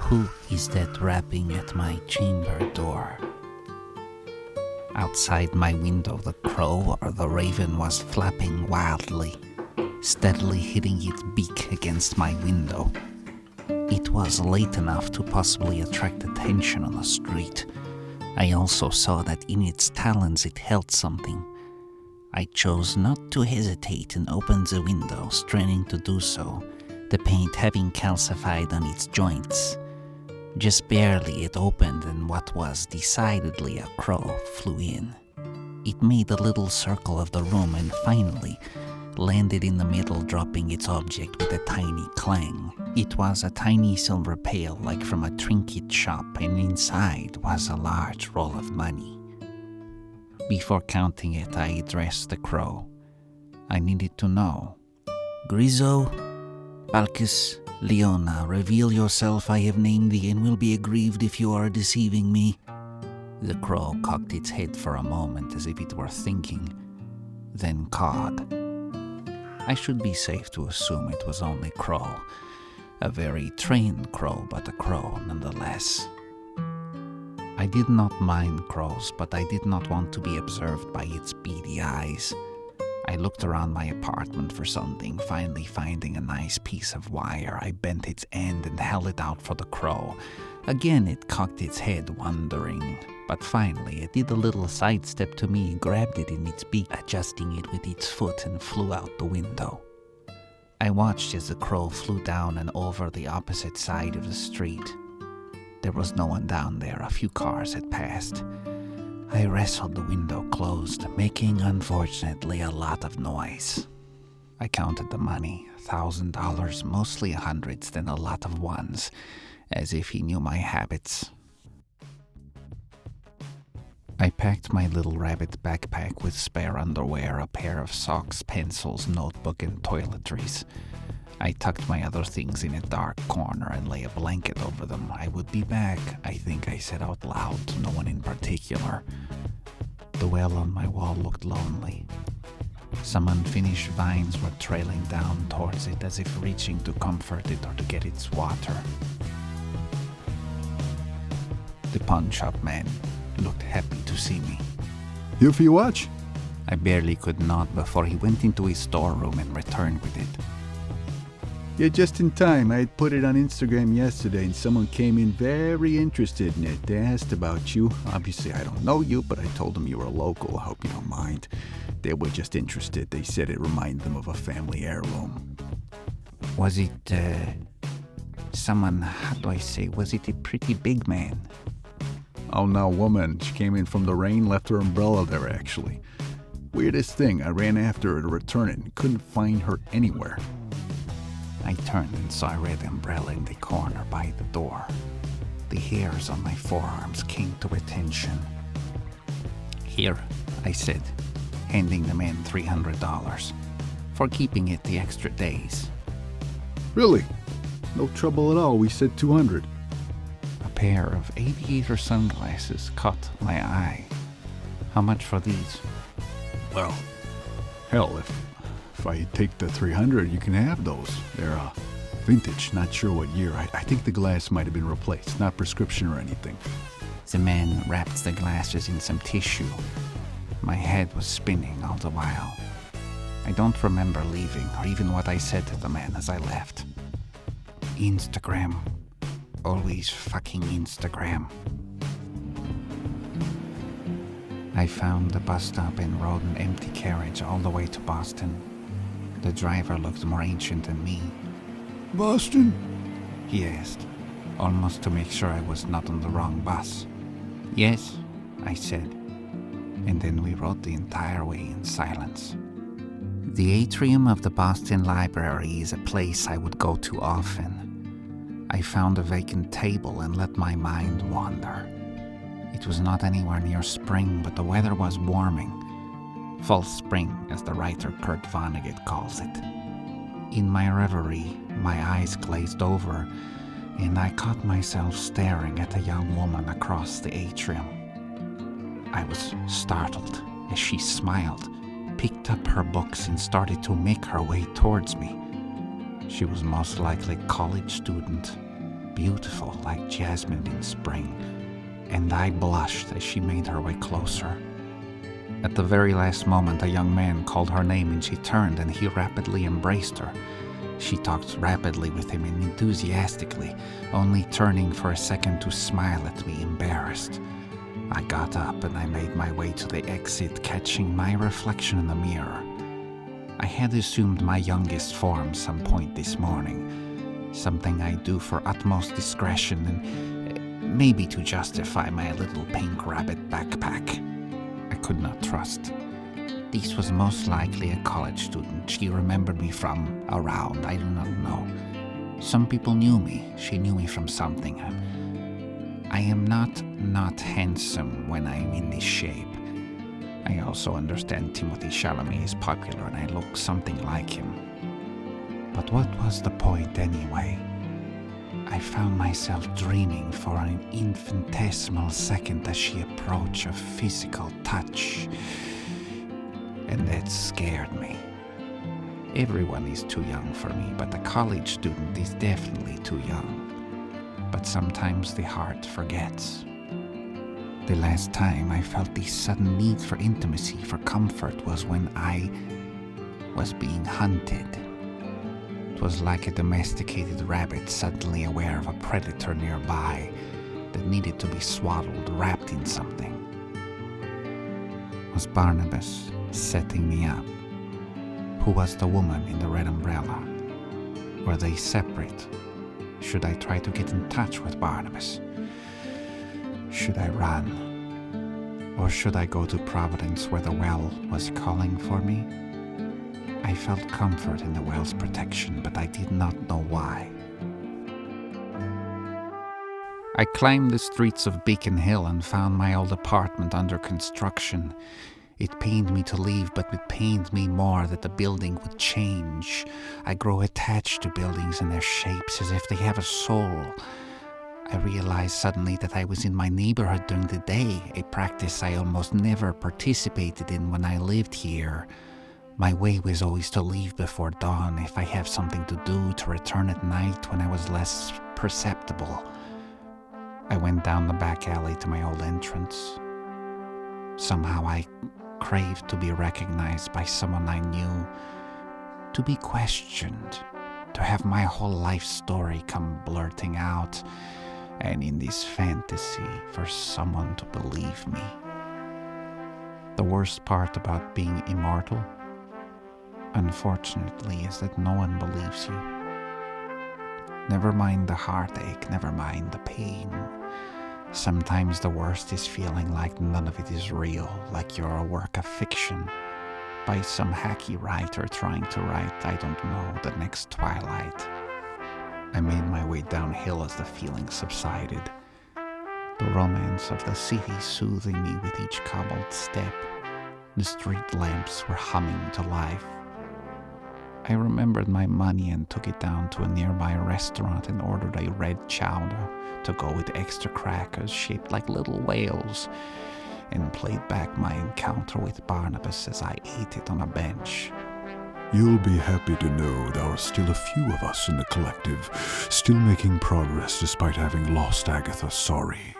Who is that rapping at my chamber door? Outside my window, the crow or the raven was flapping wildly, steadily hitting its beak against my window. It was late enough to possibly attract attention on the street. I also saw that in its talons it held something. I chose not to hesitate and opened the window, straining to do so, the paint having calcified on its joints. Just barely it opened and what was decidedly a crow flew in. It made a little circle of the room and finally landed in the middle, dropping its object with a tiny clang. It was a tiny silver pail like from a trinket shop, and inside was a large roll of money. Before counting it, I addressed the crow. I needed to know. Grizo, Balkis, Leona, reveal yourself. I have named thee and will be aggrieved if you are deceiving me. The crow cocked its head for a moment as if it were thinking, then cawed. I should be safe to assume it was only crow. A very trained crow, but a crow nonetheless. I did not mind crows, but I did not want to be observed by its beady eyes. I looked around my apartment for something, finally finding a nice piece of wire. I bent its end and held it out for the crow. Again it cocked its head, wondering, but finally it did a little sidestep to me, grabbed it in its beak, adjusting it with its foot, and flew out the window. I watched as the crow flew down and over the opposite side of the street. There was no one down there. A few cars had passed. I wrestled the window closed, making, unfortunately, a lot of noise. I counted the money, $1,000, mostly hundreds, then a lot of ones, as if he knew my habits. I packed my little rabbit backpack with spare underwear, a pair of socks, pencils, notebook, and toiletries. I tucked my other things in a dark corner and lay a blanket over them. I would be back, I think I said out loud to no one in particular. The well on my wall looked lonely. Some unfinished vines were trailing down towards it as if reaching to comfort it or to get its water. The pawn shop man looked happy to see me. Here for your watch? I barely could nod before he went into his storeroom and returned with it. Yeah, just in time. I had put it on Instagram yesterday and someone came in very interested in it. They asked about you. Obviously, I don't know you, but I told them you were a local. I hope you don't mind. They were just interested. They said it reminded them of a family heirloom. Was it, someone, how do I say, was it a pretty big man? Oh, no, woman. She came in from the rain, left her umbrella there, actually. Weirdest thing, I ran after her to return it and couldn't find her anywhere. I turned and saw a red umbrella in the corner by the door. The hairs on my forearms came to attention. Here, I said, handing the man $300 for keeping it the extra days. Really? No trouble at all. We said 200. A pair of aviator sunglasses caught my eye. How much for these? Well, hell, if I take the 300, you can have those. They're vintage, not sure what year. I think the glass might have been replaced, not prescription or anything. The man wrapped the glasses in some tissue. My head was spinning all the while. I don't remember leaving or even what I said to the man as I left. Instagram. Always fucking Instagram. I found the bus stop and rode an empty carriage all the way to Boston. The driver looked more ancient than me. Boston? He asked, almost to make sure I was not on the wrong bus. Yes, I said, and then we rode the entire way in silence. The atrium of the Boston Library is a place I would go to often. I found a vacant table and let my mind wander. It was not anywhere near spring, but the weather was warming. False spring, as the writer Kurt Vonnegut calls it. In my reverie, my eyes glazed over, and I caught myself staring at a young woman across the atrium. I was startled as she smiled, picked up her books, and started to make her way towards me. She was most likely a college student. beautiful like jasmine in spring, and I blushed as she made her way closer. At the very last moment, a young man called her name and she turned and he rapidly embraced her. She talked rapidly with him and enthusiastically, only turning for a second to smile at me, embarrassed. I got up and I made my way to the exit, catching my reflection in the mirror. I had assumed my youngest form some point this morning, something I do for utmost discretion and maybe to justify my little pink rabbit backpack. I could not trust. This was most likely a college student she remembered me from around, I do not know. Some people knew me. She knew me from something. I am not handsome when I am in this shape. I also understand Timothée Chalamet is popular and I look something like him. But what was the point anyway? I found myself dreaming for an infinitesimal second as she approached a physical touch, and that scared me. Everyone is too young for me, but a college student is definitely too young. But sometimes the heart forgets. The last time I felt this sudden need for intimacy, for comfort, was when I was being hunted. It was like a domesticated rabbit suddenly aware of a predator nearby that needed to be swaddled, wrapped in something. Was Barnabas setting me up? Who was the woman in the red umbrella? Were they separate? Should I try to get in touch with Barnabas? Should I run? Or should I go to Providence where the well was calling for me? I felt comfort in the well's protection, but I did not know why. I climbed the streets of Beacon Hill and found my old apartment under construction. It pained me to leave, but it pained me more that the building would change. I grow attached to buildings and their shapes as if they have a soul. I realized suddenly that I was in my neighborhood during the day, a practice I almost never participated in when I lived here. My way was always to leave before dawn if I have something to do, to return at night when I was less perceptible. I went down the back alley to my old entrance. Somehow I craved to be recognized by someone I knew, to be questioned, to have my whole life story come blurting out, and in this fantasy for someone to believe me. The worst part about being immortal, unfortunately, is that no one believes you. Never mind the heartache, never mind the pain. Sometimes the worst is feeling like none of it is real, like you're a work of fiction by some hacky writer trying to write, I don't know, the next Twilight. I made my way downhill as the feeling subsided, the romance of the city soothing me with each cobbled step. The street lamps were humming to life. I remembered my money and took it down to a nearby restaurant and ordered a red chowder to go with extra crackers shaped like little whales, and played back my encounter with Barnabas as I ate it on a bench. You'll be happy to know there are still a few of us in the collective, still making progress despite having lost Agatha. Sorry.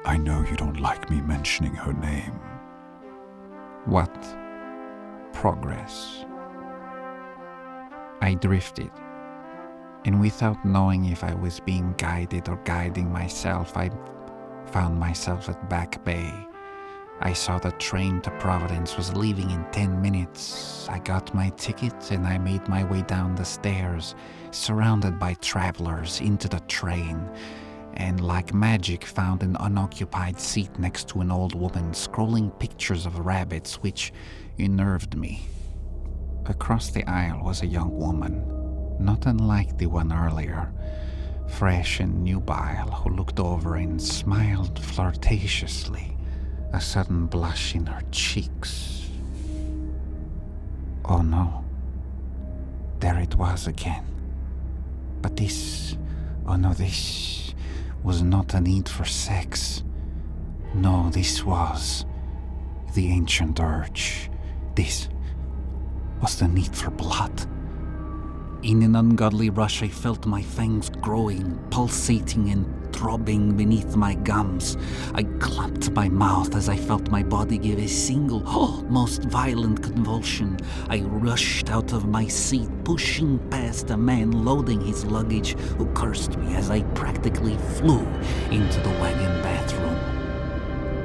I know you don't like me mentioning her name. What progress? I drifted, and without knowing if I was being guided or guiding myself, I found myself at Back Bay. I saw the train to Providence was leaving in 10 minutes. I got my ticket and I made my way down the stairs, surrounded by travelers, into the train, and like magic found an unoccupied seat next to an old woman scrolling pictures of rabbits, which unnerved me. Across the aisle was a young woman, not unlike the one earlier, fresh and nubile, who looked over and smiled flirtatiously, a sudden blush in her cheeks. Oh no, there it was again. But this was not a need for sex. No, this was the ancient urge. This was the need for blood. In an ungodly rush, I felt my fangs growing, pulsating and throbbing beneath my gums. I clamped my mouth as I felt my body give a single, most violent convulsion. I rushed out of my seat, pushing past a man loading his luggage, who cursed me as I practically flew into the wagon bathroom.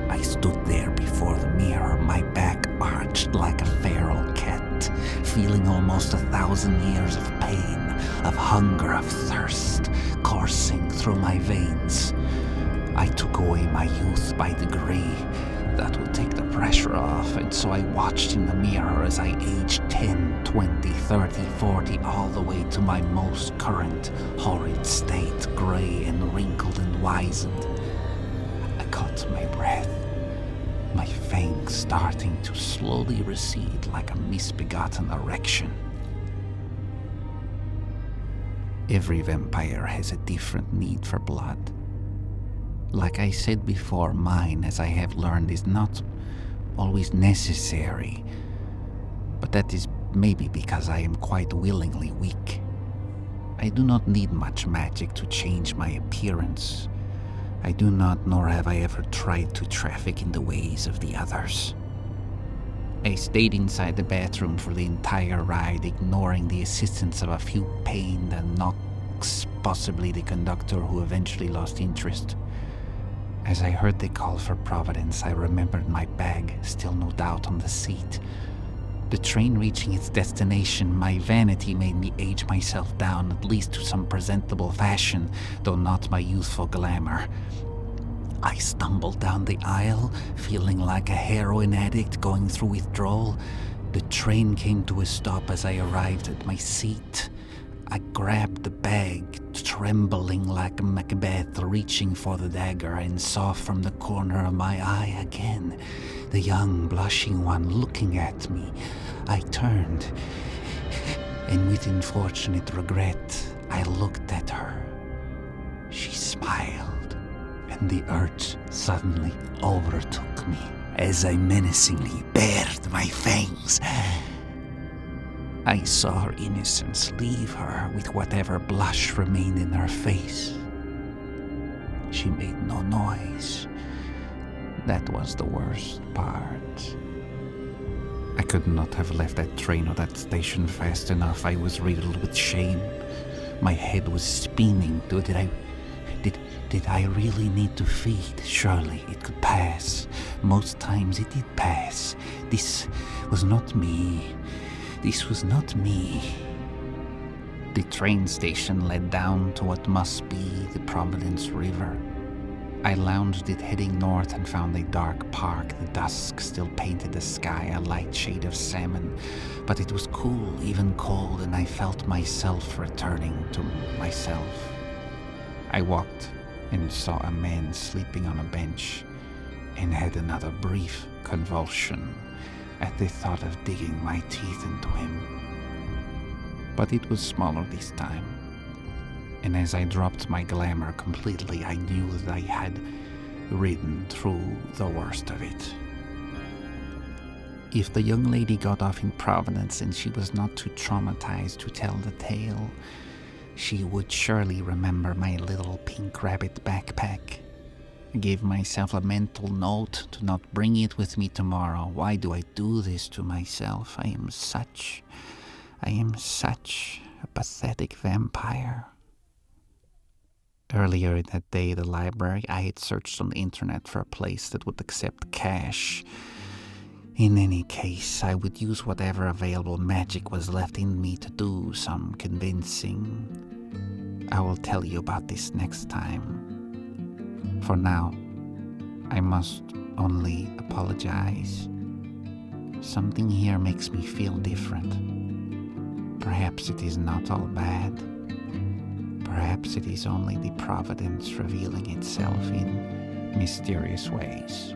I stood there before the mirror, my back arched like a feral cat, feeling almost 1,000 years of pain, of hunger, of thirst, coursing through my veins. I took away my youth by degree. That would take the pressure off, and so I watched in the mirror as I aged 10, 20, 30, 40, all the way to my most current, horrid state, grey and wrinkled and wizened. I caught my breath, my fangs starting to slowly recede like a misbegotten erection. Every vampire has a different need for blood. Like I said before, mine, as I have learned, is not always necessary. But that is maybe because I am quite willingly weak. I do not need much magic to change my appearance. I do not, nor have I ever tried to traffic in the ways of the others. I stayed inside the bathroom for the entire ride, ignoring the assistance of a few pained and knocks, possibly the conductor, who eventually lost interest. As I heard the call for Providence, I remembered my bag, still no doubt on the seat. The train reaching its destination, my vanity made me age myself down, at least to some presentable fashion, though not my youthful glamour. I stumbled down the aisle, feeling like a heroin addict going through withdrawal. The train came to a stop as I arrived at my seat. I grabbed the bag, trembling like a Macbeth, reaching for the dagger, and saw from the corner of my eye again the young, blushing one looking at me. I turned, and with unfortunate regret, I looked at her. She smiled, and the urge suddenly overtook me as I menacingly bared my fangs. I saw her innocence leave her with whatever blush remained in her face. She made no noise. That was the worst part. I could not have left that train or that station fast enough. I was riddled with shame. My head was spinning. Did I really need to feed? Surely it could pass. Most times it did pass. This was not me. This was not me. The train station led down to what must be the Providence River. I lounged it heading north and found a dark park. The dusk still painted the sky a light shade of salmon, but it was cool, even cold, and I felt myself returning to myself. I walked and saw a man sleeping on a bench and had another brief convulsion at the thought of digging my teeth into him. But it was smaller this time, and as I dropped my glamour completely, I knew that I had ridden through the worst of it. If the young lady got off in Providence and she was not too traumatized to tell the tale, she would surely remember my little pink rabbit backpack. I gave myself a mental note to not bring it with me tomorrow. Why do I do this to myself? I am such a pathetic vampire. Earlier in that day at the library, I had searched on the internet for a place that would accept cash. In any case, I would use whatever available magic was left in me to do some convincing. I will tell you about this next time. For now, I must only apologize. Something here makes me feel different. Perhaps it is not all bad. Perhaps it is only the Providence revealing itself in mysterious ways.